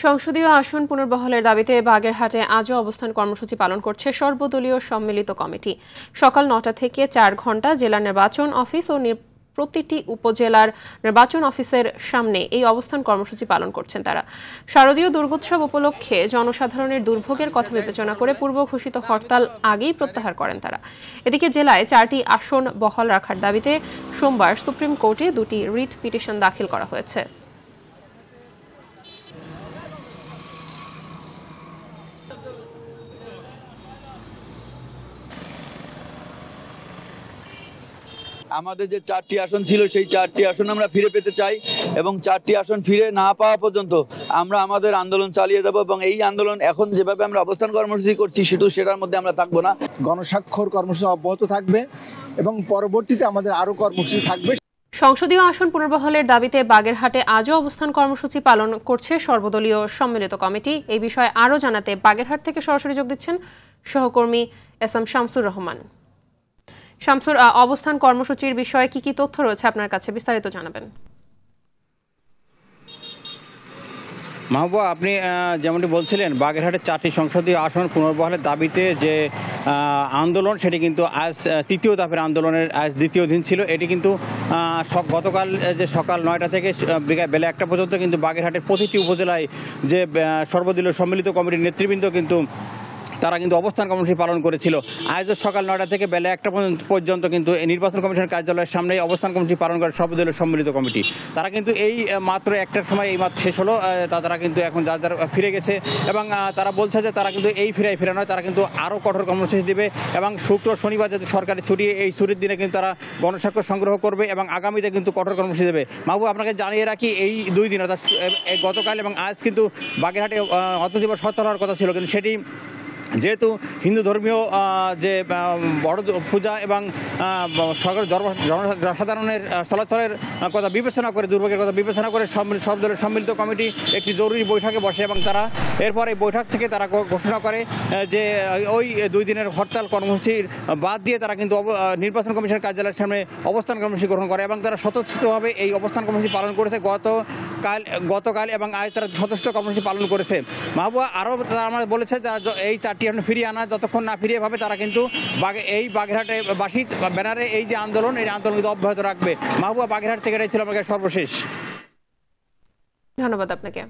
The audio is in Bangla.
সংসদীয় আসন পুনর্বহালের দাবিতে বাগেরহাটে আজও অবস্থান কর্মসূচি পালন করছে সর্বদলীয় সম্মিলিত কমিটি। সকাল ৯টা থেকে ৪ ঘণ্টা জেলা নির্বাচন অফিস ও প্রতিটি উপজেলার নির্বাচন অফিসের সামনে এই অবস্থান কর্মসূচি পালন করছেন তারা। শারদীয় দুর্গোৎসব উপলক্ষে জনসাধারণের দুর্ভোগের কথা বিবেচনা করে পূর্ব ঘোষিত হরতাল আগেই প্রত্যাহার করেন তারা। এদিকে জেলায় 4টি আসন বহাল রাখার দাবিতে সোমবার সুপ্রিম কোর্টে 2টি রিট পিটিশন দাখিল করা হয়েছে। আমাদের যে 4টি আসন ছিল সেই 4টি আসন আমরা ফিরে পেতে চাই এবং 4টি আসন ফিরে না পাওয়া পর্যন্ত আমরা আমাদের আন্দোলন চালিয়ে যাব এবং এই আন্দোলন এখন যেভাবে আমরা অবস্থান কর্মসূচি করছি সেটার মধ্যে আমরা থাকবো না। গণস্বাক্ষর কর্মসূচি অব্যাহত থাকবে এবং পরবর্তীতে আমাদের আরো কর্মসূচি থাকবে। সংসদীয় আসন পুনর্বহালের দাবিতে বাগেরহাটে আজও অবস্থান কর্মসূচি পালন করছে সর্বদলীয় সম্মিলিত কমিটি। এই বিষয়ে আরও জানাতে বাগেরহাট থেকে সরাসরি যোগ দিচ্ছেন সহকর্মী এস.এম. শামসুর রহমান। শামসুর, অবস্থান কর্মসূচির বিষয়ে কি কি তথ্য রয়েছে আপনার কাছে, বিস্তারিত জানাবেন। মাহবুবা, আপনি যেমনটি বলছিলেন, বাগেরহাটের 4টি সংসদীয় আসন পুনর্বহালের দাবিতে যে আন্দোলন সেটি কিন্তু আজ তৃতীয় ধাপের আন্দোলনের আজ দ্বিতীয় দিন ছিল। এটি কিন্তু গতকাল যে সকাল 9টা থেকে বেলা 1টা পর্যন্ত কিন্তু বাগেরহাটের প্রতিটি উপজেলায় যে সর্বদলীয় সম্মিলিত কমিটির নেতৃবৃন্দ কিন্তু তারা কিন্তু অবস্থান কর্মসূচি পালন করেছিল। আজও সকাল 9টা থেকে বেলা 1টা পর্যন্ত কিন্তু নির্বাচন কমিশনের কার্যালয়ের সামনে অবস্থান কর্মসূচি পালন করে সর্বদলীয় সম্মিলিত কমিটি। তারা কিন্তু এই মাত্র 1টার সময় এই মাত্র শেষ হলো, তারা কিন্তু এখন যার ফিরে গেছে এবং তারা বলছে যে তারা কিন্তু এই ফিরে নয়, তারা কিন্তু আরও কঠোর কর্মসূচি দেবে এবং শুক্র শনিবার যাতে সরকারি ছুটি, এই ছুটির দিনে কিন্তু তারা গণস্বাক্ষর সংগ্রহ করবে এবং আগামীতে কিন্তু কঠোর কর্মসূচি দেবে। মাহবুব, আপনাকে জানিয়ে রাখি, এই 2 দিন অর্থাৎ গতকাল এবং আজ কিন্তু বাগেরহাটে অর্থ দিবস হরতাল হওয়ার কথা ছিল, কিন্তু সেটি যেহেতু হিন্দু ধর্মীয় যে বড় পূজা এবং জনসাধারণের চলাচলের কথা বিবেচনা করে, দুর্ভোগের কথা বিবেচনা করে সব দলের সম্মিলিত কমিটি একটি জরুরি বৈঠকে বসে এবং তারা এরপর এই বৈঠক থেকে তারা ঘোষণা করে যে ওই 2 দিনের হরতাল কর্মসূচির বাদ দিয়ে তারা কিন্তু নির্বাচন কমিশনের কার্যালয়ের সামনে অবস্থান কর্মসূচি গ্রহণ করে এবং তারা স্বতঃস্ফূর্তভাবে এই অবস্থান কর্মসূচি পালন করেছে। গতকাল এবং আজ তারা স্বতঃস্ফূর্ত কর্মসূচি পালন করেছে। মাহবুবা, আরও তারা আমরা বলেছে যে এই 4টি আসন ফিরিয়ে আনা যতক্ষণ না ফিরিয়ে ভাবে তারা কিন্তু এই বাগেরহাটে বাসী ব্যানারে এই যে আন্দোলন, এই আন্দোলন কিন্তু অব্যাহত রাখবে। মাহবুবা, বাগেরহাট থেকে এটাই ছিল আমার সর্বশেষ। ধন্যবাদ আপনাকে।